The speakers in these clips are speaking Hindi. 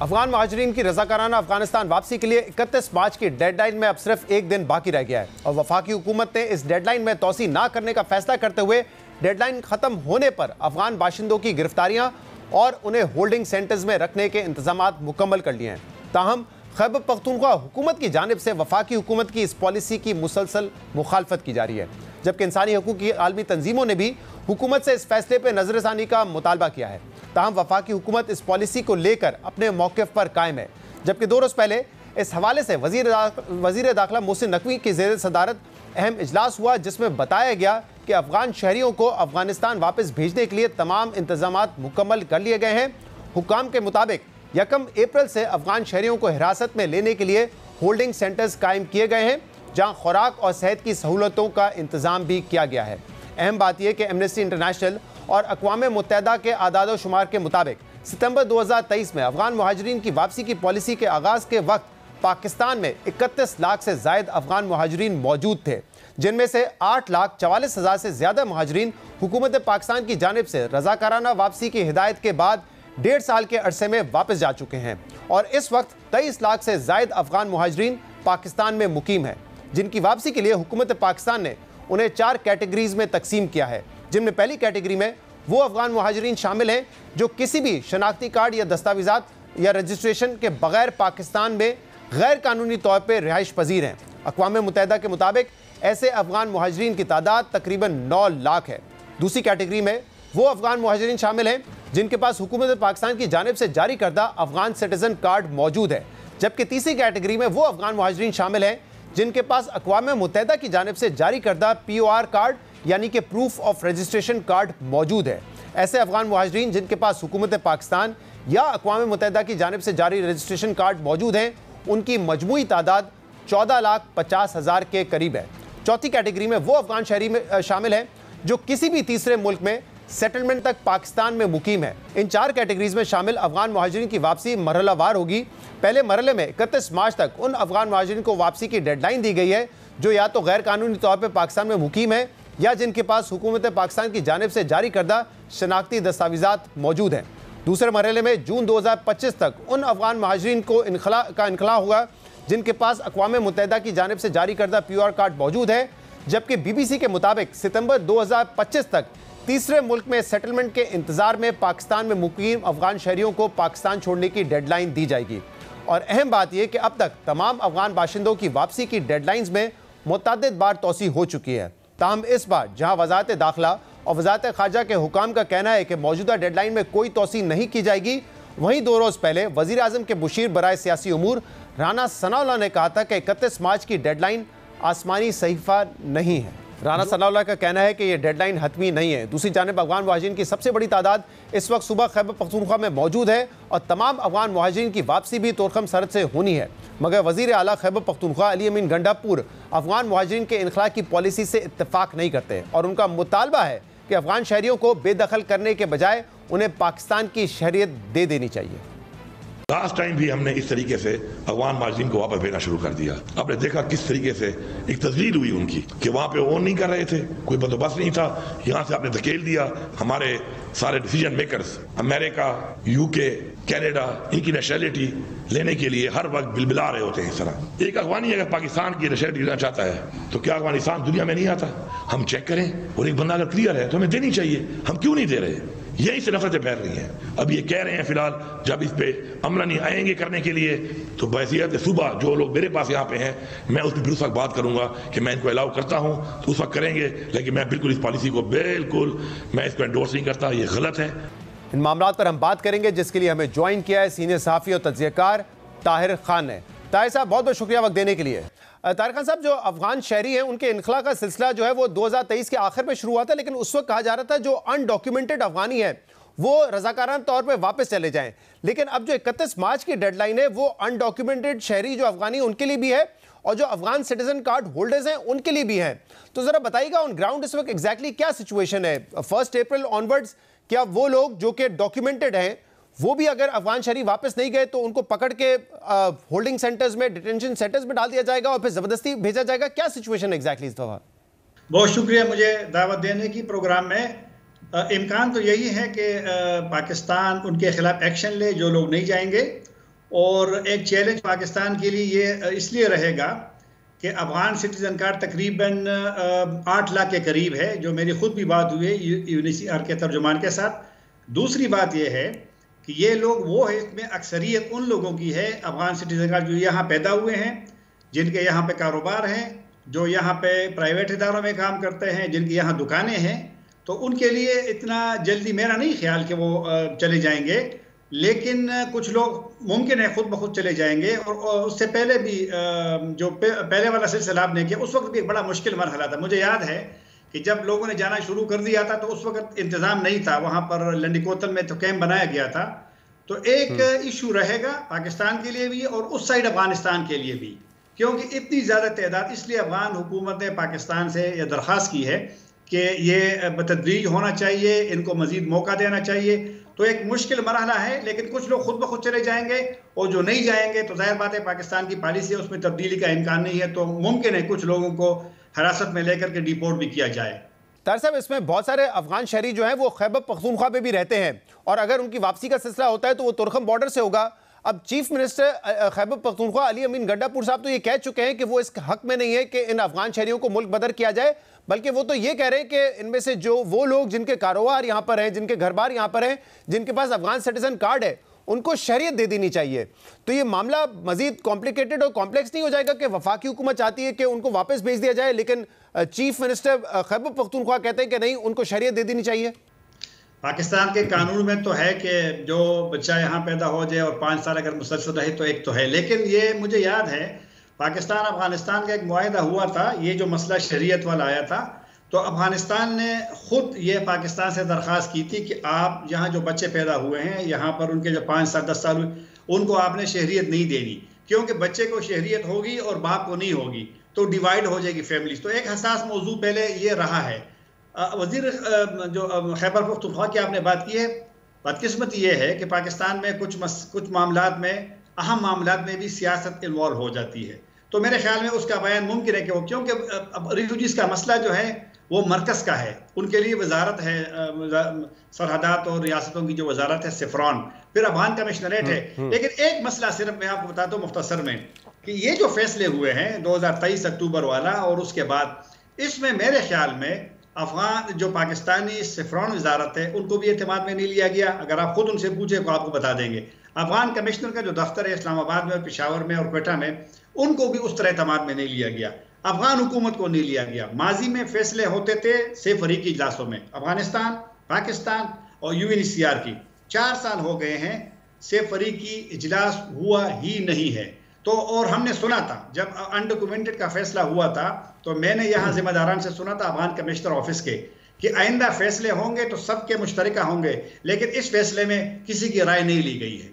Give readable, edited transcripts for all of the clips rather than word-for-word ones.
अफगान महाजरीन की रज़ाकाराना अफगानिस्तान वापसी के लिए 31 मार्च की डेडलाइन में अब सिर्फ एक दिन बाकी रह गया है और वफाकी हुकूमत ने इस डेडलाइन में तोसी ना करने का फैसला करते हुए डेडलाइन खत्म होने पर अफगान बाशिंदों की गिरफ्तारियां और उन्हें होल्डिंग सेंटर्स में रखने के इंतजाम मुकम्मल कर लिए हैं। ताहम खैबर पख्तूनख्वा हुकूमत की जानिब से वफाकी हुकूमत की इस पॉलिसी की मुसलसल मुखालफत की जा रही है, जबकि इंसानी हकूक़ की आलमी तंजीमों ने भी हुकूमत से इस फैसले पर नजरसानी का मुतालबा किया है। ताहम वफाकी हुकूमत इस पॉलिसी को लेकर अपने मौक़िफ़ पर कायम है, जबकि 2 रोज़ पहले इस हवाले से वज़ीर दाखिला मोहसिन नकवी की ज़ेर सदारत अहम इजलास हुआ, जिसमें बताया गया कि अफगान शहरियों को अफगानिस्तान वापस भेजने के लिए तमाम इंतजामात मुकम्मल कर लिए गए हैं। हुकाम के मुताबिक 1 अप्रैल से अफगान शहरियों को हिरासत में लेने के लिए होल्डिंग सेंटर्स कायम किए गए हैं, जहां खुराक और सेहत की सहूलतों का इंतजाम भी किया गया है। अहम बात यह कि एमनेस्टी इंटरनेशनल और अक़वाम मुत्तहिदा के आदाद शुमार के मुताबिक सितंबर 2023 में अफगान मुहाजिरीन की वापसी की पॉलिसी के आगाज़ के वक्त पाकिस्तान में 31 लाख से ज़ायद अफगान मुहाजिरीन मौजूद थे, जिनमें से 8,44,000 से ज़्यादा मुहाजिरीन हुकूमत पाकिस्तान की जानिब से रज़ाकाराना वापसी की हिदायत के बाद 1.5 साल के अरसे में वापस जा चुके हैं और इस वक्त 23 लाख से ज़ायद अफगान मुहाजिरीन पाकिस्तान में मुकीम हैं, जिनकी वापसी के लिए हुकूमत पाकिस्तान ने उन्हें 4 कैटेगरीज में तकसीम किया है, जिनमें पहली कैटेगरी में वो अफगान मुहाजिरीन शामिल हैं जो किसी भी शनाख्ती कार्ड या दस्तावेज़ात या रजिस्ट्रेशन के बगैर पाकिस्तान में गैर कानूनी तौर पर रिहाइश पजीर हैं। अक़वाम मुत्तहिदा के मुताबिक ऐसे अफगान मुहाजिरीन की तादाद तकरीबन 9 लाख है। दूसरी कैटेगरी में वो अफगान मुहाजिरीन शामिल हैं जिनके पास हुकूमत पाकिस्तान की जानिब से जारी करदा अफगान सिटीज़न कार्ड मौजूद है, जबकि तीसरी कैटेगरी में वो अफगान मुहाजिरीन शामिल हैं जिनके पास अक़वाम मुत्तहिदा की जानिब से जारी करदा POR कार्ड यानी कि प्रूफ ऑफ रजिस्ट्रेशन कार्ड मौजूद है। ऐसे अफगान मुहाजिरीन जिनके पास हुकूमत पाकिस्तान या अक़वाम मुत्तहिदा की जानिब से जारी रजिस्ट्रेशन कार्ड मौजूद हैं, उनकी मजमूई तादाद 14,50,000 के करीब है। चौथी कैटेगरी में वो अफगान शहरी में शामिल हैं जो किसी भी तीसरे मुल्क में सेटलमेंट तक पाकिस्तान में मुकीम है। इन 4 कैटेगरीज में शामिल अफगान मुहाजिरीन की वापसी मरहलावार होगी। पहले मरहले में 31 मार्च तक उन अफगान मुहाजिरीन को वापसी की डेडलाइन दी गई है जो या तो गैर कानूनी तौर पर पाकिस्तान में मुकीम है या जिनके पास हुकूमत पाकिस्तान की जानिब से जारी करदा शनाख्ती दस्तावेज़ात मौजूद हैं। दूसरे मरहले में जून 2025 तक उन अफगान मुहाजिरीन को इनखला होगा जिनके पास अक़वाम मुत्तहिदा की जानिब से जारी करदा POR कार्ड मौजूद है, जबकि BBC के मुताबिक सितंबर 2025 तक तीसरे मुल्क में सेटलमेंट के इंतजार में पाकिस्तान में मुकीम अफगान शहरियों को पाकिस्तान छोड़ने की डेडलाइन दी जाएगी। और अहम बात यह कि अब तक तमाम अफगान बाशिंदों की वापसी की डेडलाइंस में मुतअद्दिद बार तोसी हो चुकी है। ताहम इस बार जहां वज़ारत दाखिला और वज़ारत ख़ारजा के हुकाम का कहना है कि मौजूदा डेडलाइन में कोई तोसी नहीं की जाएगी, वहीं 2 रोज़ पहले वज़ीर आज़म के मुशीर बराए सियासी उमूर राना सनाउल्लाह ने कहा था कि 31 मार्च की डेडलाइन आसमानी सहीफ़ा नहीं है। राना सनाउल्लाह का कहना है कि यह डेडलाइन हतमी नहीं है। दूसरी जानिब अफगान मुहाजिरीन की सबसे बड़ी तादाद इस वक्त सुबह खैबर पख्तूनख्वा में मौजूद है और तमाम अफगान मुहाजिरीन की वापसी भी तोरखम सरहद से होनी है, मगर वज़ीर आला खैबर पख्तूनख्वा अली अमीन गंडापुर अफगान मुहाजिरीन के इनखला की पॉलिसी से इत्तेफाक नहीं करते और उनका मुतालबा है कि अफगान शहरियों को बेदखल करने के बजाय उन्हें पाकिस्तान की शहरियत दे देनी चाहिए। लास्ट टाइम भी हमने इस तरीके से अफगान मुहाजिरीन को वापस भेजना शुरू कर दिया। आपने देखा किस तरीके से एक तस्वीर हुई उनकी कि वहाँ पे वो नहीं कर रहे थे, कोई बंदोबस्त नहीं था, यहाँ से आपने धकेल दिया। हमारे सारे decision makers America, UK, Canada, इनकी नेशनलिटी लेने के लिए हर वक्त बिलबिला रहे होते हैं। इस तरह एक अफगानी अगर पाकिस्तान की नेशनलिटी लेना चाहता है तो क्या अफगानिस्तान दुनिया में नहीं आता? हम चेक करें और एक बंदा अगर क्लियर है तो हमें देनी चाहिए। हम क्यों नहीं दे रहे? यही से नफरतें फैल रही हैं। अब ये कह रहे हैं फिलहाल जब इस पे अमला नहीं आएंगे करने के लिए तो बहसीत सुबह जो लोग मेरे पास यहाँ पे हैं मैं उस पर फिर उस वक्त बात करूंगा कि मैं इनको अलाउ करता हूँ तो उस वक्त करेंगे, लेकिन मैं बिल्कुल इस पॉलिसी को बिल्कुल मैं इसको एंडोर्स नहीं करता, ये गलत है। इन मामलों पर हम बात करेंगे जिसके लिए हमें ज्वाइन किया है सीनियर सहाफ़ी और तज्ज़ियाकार ताहिर खान ने। ताहिर साहब बहुत बहुत शुक्रिया वक्त देने के लिए। ताहिर खान साहब, जो अफगान शहरी हैं उनके इनखला का सिलसिला जो है वो 2023 के आखिर में शुरू हुआ था, लेकिन उस वक्त कहा जा रहा था जो अनडॉक्यूमेंटेड अफगानी है वो रज़ाकाराना तौर पे वापस चले जाएं, लेकिन अब जो 31 मार्च की डेडलाइन है वो अनडॉक्यूमेंटेड शहरी जो अफगानी उनके लिए भी है और जो अफगान सिटीजन कार्ड होल्डर्स हैं उनके लिए भी है। तो जरा बताइएगा ऑन ग्राउंड इस वक्त एग्जैक्टली क्या सिचुएशन है? 1 अप्रैल ऑनवर्ड्स क्या वो लोग जो कि डॉक्यूमेंटेड हैं वो भी अगर अफगान शहरी वापस नहीं गए तो उनको पकड़ के होल्डिंग सेंटर्स में, डिटेंशन सेंटर्स में डाल दिया जाएगा और फिर जबरदस्ती भेजा जाएगा? क्या सिचुएशन एग्जैक्टली इस दफा? बहुत शुक्रिया मुझे दावत देने की प्रोग्राम में। इम्कान तो यही है कि पाकिस्तान उनके खिलाफ एक्शन ले, जो लोग नहीं जाएंगे और एक चैलेंज पाकिस्तान के लिए ये इसलिए रहेगा कि अफगान सिटीजन कार्ड तकरीबन 8 लाख के करीब है, जो मेरी खुद भी बात हुई है यूएनएचसीआर के तर्जुमान के साथ। दूसरी बात यह है कि ये लोग वो है, इसमें अक्सरियत उन लोगों की है अफगान सिटीजन कार्ड जो यहाँ पैदा हुए हैं, जिनके यहाँ पे कारोबार हैं, जो यहाँ पे प्राइवेट इदारों में काम करते हैं, जिनकी यहाँ दुकानें हैं। तो उनके लिए इतना जल्दी मेरा नहीं ख्याल कि वो चले जाएंगे, लेकिन कुछ लोग मुमकिन है खुद ब खुद चले जाएंगे। और उससे पहले भी जो पहले वाला सिलसिला आपने किया, उस वक्त भी एक बड़ा मुश्किल मरहला था। मुझे याद है कि जब लोगों ने जाना शुरू कर दिया था तो उस वक्त इंतज़ाम नहीं था, वहाँ पर लंडीकोतल में तो कैंप बनाया गया था। तो एक इशू रहेगा पाकिस्तान के लिए भी और उस साइड अफगानिस्तान के लिए भी, क्योंकि इतनी ज़्यादा तादाद। इसलिए अफगान हुकूमत ने पाकिस्तान से यह दरख्वास्त की है कि ये बतदरीज होना चाहिए, इनको मज़ीद मौका देना चाहिए। तो एक मुश्किल मरहला है, लेकिन कुछ लोग खुद ब खुद चले जाएंगे और जो नहीं जाएंगे तो जाहिर बात है पाकिस्तान की पॉलिसी है, उसमें तब्दीली का इम्कान नहीं है। तो मुमकिन है कुछ लोगों को हिरासत में लेकर के डिपोर्ट भी किया जाए। तार साहब, इसमें बहुत सारे अफगान शहरी जो हैं वो खैबर पख्तूनख्वा में भी रहते हैं, और अगर उनकी वापसी का सिलसिला होता है तो वो तुरखम बॉर्डर से होगा। अब चीफ मिनिस्टर खैबर पख्तूनख्वा अली अमीन गंडापुर साहब तो ये कह चुके हैं कि वो इस हक में नहीं है कि इन अफगान शहरियों को मुल्क बदर किया जाए, बल्कि वो तो ये कह रहे हैं कि इनमें से जो वो लोग जिनके कारोबार यहाँ पर हैं, जिनके घर बार यहाँ पर हैं, जिनके पास अफगान सिटीजन कार्ड है, उनको शरीयत दे देनी चाहिए। तो ये मामला मजीद कॉम्प्लिकेटेड और कॉम्प्लेक्स नहीं हो जाएगा कि वफाकी हुकूमत चाहती है कि उनको वापस भेज दिया जाए, लेकिन चीफ मिनिस्टर खैबर पख्तूनख्वा कहते हैं कि नहीं, उनको शरीयत दे देनी चाहिए? पाकिस्तान के कानून में तो है कि जो बच्चा यहाँ पैदा हो जाए और 5 साल अगर मुसलसल रहे तो एक तो है, लेकिन ये मुझे याद है पाकिस्तान अफगानिस्तान का एक मुआहदा हुआ था, ये जो मसला शरीयत वाला आया था, तो अफगानिस्तान ने खुद ये पाकिस्तान से दरख्वास्त की थी कि आप यहाँ जो बच्चे पैदा हुए हैं यहाँ पर उनके जो 5 साल 10 साल हुए, उनको आपने शहरियत नहीं देनी, क्योंकि बच्चे को शहरियत होगी और बाप को नहीं होगी तो डिवाइड हो जाएगी फैमिलीज। तो एक हसास मौजू पहले ये रहा है। वजीर जो खैबर पख्तूनख्वा की आपने बात की है, बदकिस्मती ये है कि पाकिस्तान में कुछ मामलात में, अहम मामलात में भी सियासत इन्वॉल्व हो जाती है। तो मेरे ख्याल में उसका बयान मुमकिन है कि वो, क्योंकि रिफ्यूजीज का मसला जो है वो मरकज़ का है, उनके लिए वजारत है, सरहदात और रियासतों की जो वजारत है सिफरान, फिर अफगान कमिश्नरेट है। लेकिन एक मसला सिर्फ मैं आपको बताता हूँ मुख्तसर में, कि ये जो फैसले हुए हैं 2023 अक्टूबर वाला और उसके बाद, इसमें मेरे ख्याल में अफगान जो पाकिस्तानी सिफरान वजारत है उनको भी एतमाद में नहीं लिया गया। अगर आप खुद उनसे पूछे तो आपको बता देंगे। अफगान कमिश्नर का जो दफ्तर है इस्लामाबाद में और पेशावर में और क्वेटा में, उनको भी उस तरह एतमाद में नहीं लिया गया। अफगान हुकूमत को नहीं लिया गया। माजी में फैसले होते थे से फरीकी इजलासों में, अफगानिस्तान, पाकिस्तान और यूएनएचसीआर की 4 साल हो गए हैं, से फरीकी इजलास हुआ ही नहीं है। तो और हमने सुना था जब अनडॉक्यूमेंटेड का फैसला हुआ था, तो मैंने यहाँ जिम्मेदारान से सुना था अफगान कमिश्नर ऑफिस के कि आइंदा फैसले होंगे तो सबके मुश्तरका होंगे, लेकिन इस फैसले में किसी की राय नहीं ली गई है।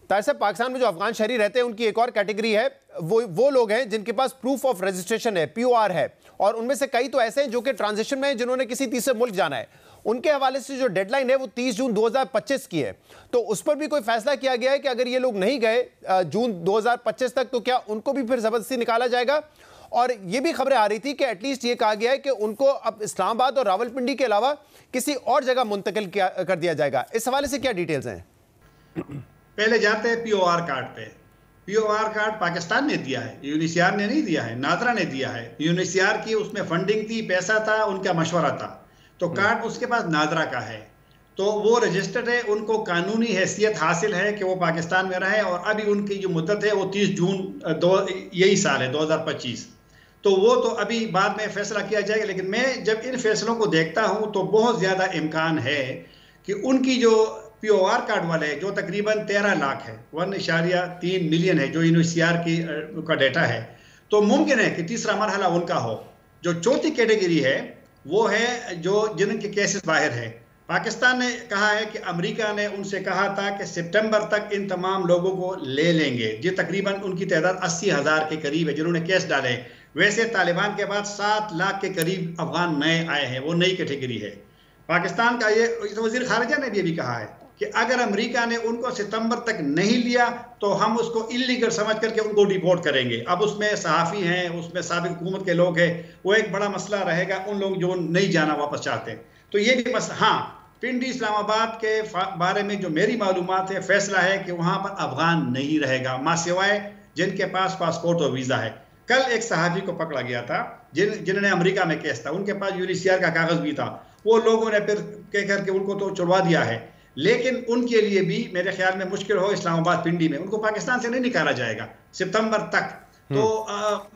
ताहिर साहब, पाकिस्तान में जो अफगान शहरी रहते हैं उनकी एक और कैटेगरी है, वो लोग हैं जिनके पास प्रूफ ऑफ रजिस्ट्रेशन है, POR है, और उनमें से कई तो ऐसे हैं जो कि ट्रांजिशन में हैं, जिन्होंने किसी तीसरे मुल्क जाना है। उनके हवाले से जो डेडलाइन है वो 30 जून 2025 की है। तो उस पर भी कोई फैसला किया गया है कि अगर ये लोग नहीं गए जून 2025 तक तो क्या उनको भी फिर जबरदस्ती निकाला जाएगा? और ये भी खबरें आ रही थी कि एटलीस्ट ये कहा गया है कि उनको अब इस्लामाबाद और रावलपिंडी के अलावा किसी और जगह मुंतकिल कर दिया जाएगा। इस हवाले से क्या डिटेल्स हैं? पहले जाते हैं POR कार्ड पे। POR कार्ड पाकिस्तान ने दिया है, यूएनएचसीआर ने नहीं दिया है, नादरा ने दिया है। यूएनएचसीआर की उसमें फंडिंग थी, पैसा था, उनका मशवरा था, तो कार्ड उसके पास नादरा का है, तो वो रजिस्टर्ड है, उनको कानूनी हैसियत हासिल है कि वो पाकिस्तान में रहे। और अभी उनकी जो मुद्दत है वो 30 जून यही साल है 2025। तो वो तो अभी बाद में फैसला किया जाएगा। लेकिन मैं जब इन फैसलों को देखता हूँ तो बहुत ज़्यादा इम्कान है कि उनकी जो POR कार्ड वाले हैं, जो तकरीबन 13 लाख है, 1.3 मिलियन है जो यूएनएचसीआर की का डेटा है, तो मुमकिन है कि तीसरा मरहला उनका हो। जो चौथी कैटेगरी है वो है जो जिनके केसेस बाहर है। पाकिस्तान ने कहा है कि अमेरिका ने उनसे कहा था कि सितंबर तक इन तमाम लोगों को ले लेंगे, जो तकरीबन उनकी तादाद 80,000 के करीब है जिन्होंने केस डाले। वैसे तालिबान के बाद 7 लाख के करीब अफगान नए आए हैं, वो नई कैटेगरी है। पाकिस्तान का ये वजीर खारजा ने भी कहा है कि अगर अमेरिका ने उनको सितंबर तक नहीं लिया तो हम उसको इलीगल समझ करके उनको डिपोर्ट करेंगे। अब उसमें सहाफ़ी हैं, उसमें साबिक हुकूमत के लोग हैं, वो एक बड़ा मसला रहेगा उन लोग जो नहीं जाना वापस चाहते हैं। तो ये भी बस, हाँ, पिंडी इस्लामाबाद के बारे में जो मेरी मालूमात है, फैसला है कि वहाँ पर अफगान नहीं रहेगा, माँ सिवाय जिनके पास पासपोर्ट और वीज़ा है। कल एक सहाफ़ी को पकड़ा गया था जिन्होंने अमेरिका में केस था, उनके पास यूनिसीआर का कागज़ भी था, वो लोगों ने फिर कह करके उनको तो छुड़वा दिया है। लेकिन उनके लिए भी मेरे ख्याल में मुश्किल हो, इस्लामाबाद पिंडी में उनको पाकिस्तान से नहीं निकाला जाएगा सितंबर तक। तो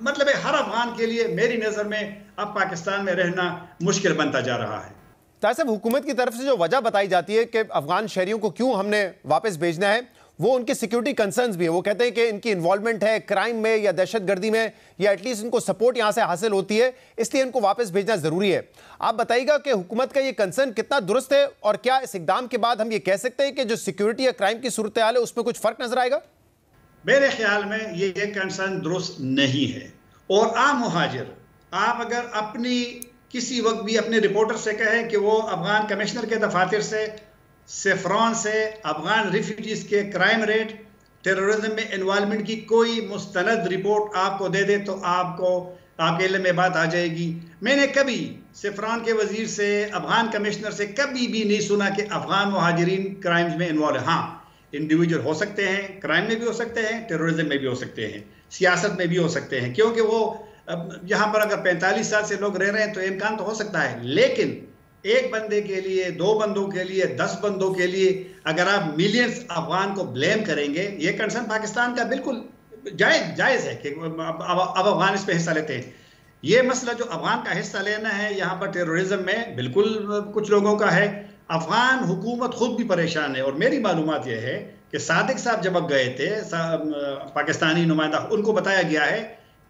मतलब है हर अफगान के लिए मेरी नज़र में अब पाकिस्तान में रहना मुश्किल बनता जा रहा है। ताहिर साहब, हुकूमत की तरफ से जो वजह बताई जाती है कि अफगान शहरियों को क्यों हमने वापस भेजना है, वो उनके सिक्योरिटी कंसर्न्स भी है। वो कहते हैं कि इनकी इन्वॉल्वमेंट है क्राइम में या दहशतगर्दी में, या एटलीस्ट इनको सपोर्ट यहाँ से हासिल होती है, इसलिए इनको वापस भेजना ज़रूरी है। आप बताइएगा कि हुकूमत का ये कंसर्न कितना दुरुस्त है, और क्या इस इकदाम के बाद हम ये कह सकते हैं कि जो सिक्योरिटी या क्राइम की सूरत हाल है उसमें कुछ फ़र्क नजर आएगा? मेरे ख्याल में ये कंसर्न दुरुस्त नहीं है। और आम मुहाजिर, आप अगर अपनी किसी वक्त भी अपने रिपोर्टर से कहें कि वो अफगान कमिश्नर के दफातर से, सेफ्रॉन से अफगान रिफ्यूजीज के क्राइम रेट, टेररिज्म में इन्वॉल्वमेंट की कोई मुस्तनद रिपोर्ट आपको दे दे तो आपके इल्म में बात आ जाएगी। मैंने कभी सेफ्रॉन के वजीर से, अफगान कमिश्नर से कभी भी नहीं सुना कि अफगान मुहाजिरीन क्राइम्स में इन्वॉल्व है। हाँ, इंडिविजुअल हो सकते हैं, क्राइम में भी हो सकते हैं, टेररिज्म में भी हो सकते हैं, सियासत में भी हो सकते हैं, क्योंकि वो यहाँ पर अगर 45 साल से लोग रह रहे हैं तो इम्कान तो हो सकता है। लेकिन एक बंदे के लिए, 2 बंदों के लिए, 10 बंदों के लिए अगर आप मिलियंस अफगान को ब्लेम करेंगे, ये कंसर्न पाकिस्तान का बिल्कुल जायज़ है कि अब अफगान इस पर हिस्सा लेते हैं। ये मसला जो अफगान का हिस्सा लेना है यहाँ पर टेररिज्म में, बिल्कुल कुछ लोगों का है। अफगान हुकूमत खुद भी परेशान है। और मेरी मालूमात यह है कि सादिक साहब जब गए थे, पाकिस्तानी नुमाइंदा, उनको बताया गया है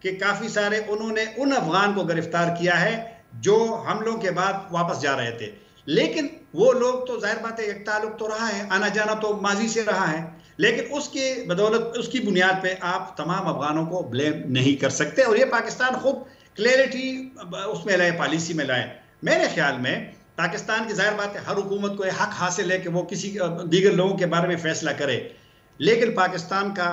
कि काफ़ी सारे उन्होंने उन अफगान को गिरफ्तार किया है जो हमलों के बाद वापस जा रहे थे। लेकिन वो लोग तो जाहिर बात है एक ताल्लुक तो रहा है, आना जाना तो माजी से रहा है, लेकिन उसके बदौलत, उसकी बुनियाद पे आप तमाम अफगानों को ब्लेम नहीं कर सकते। और ये पाकिस्तान खुद क्लैरिटी उसमें लाए, पॉलिसी में लाए। मेरे ख्याल में पाकिस्तान की जाहिर बात है हर हुकूमत को हक हासिल है कि वो किसी दीगर लोगों के बारे में फैसला करे, लेकिन पाकिस्तान का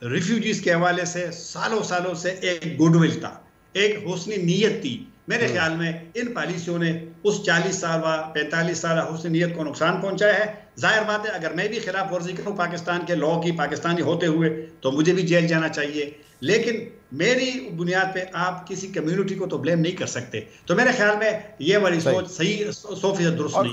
रिफ्यूजीज के हवाले से सालों सालों से एक गुडविल था, एक हुस्नी नीयत थी। मेरे ख्याल में इन पॉलिसियों ने उस 40 साल व 45 साल हुस्नी नीयत को नुकसान पहुंचाया है। जाहिर बात है अगर मैं भी खिलाफ वर्जी करूँ पाकिस्तान के लॉ की, पाकिस्तानी होते हुए, तो मुझे भी जेल जाना चाहिए। लेकिन मेरी बुनियाद पे आप किसी कम्युनिटी को तो ब्लेम नहीं कर सकते। तो मेरे ख्याल में ये वाली सोच सही 100% दुरुस्त नहीं।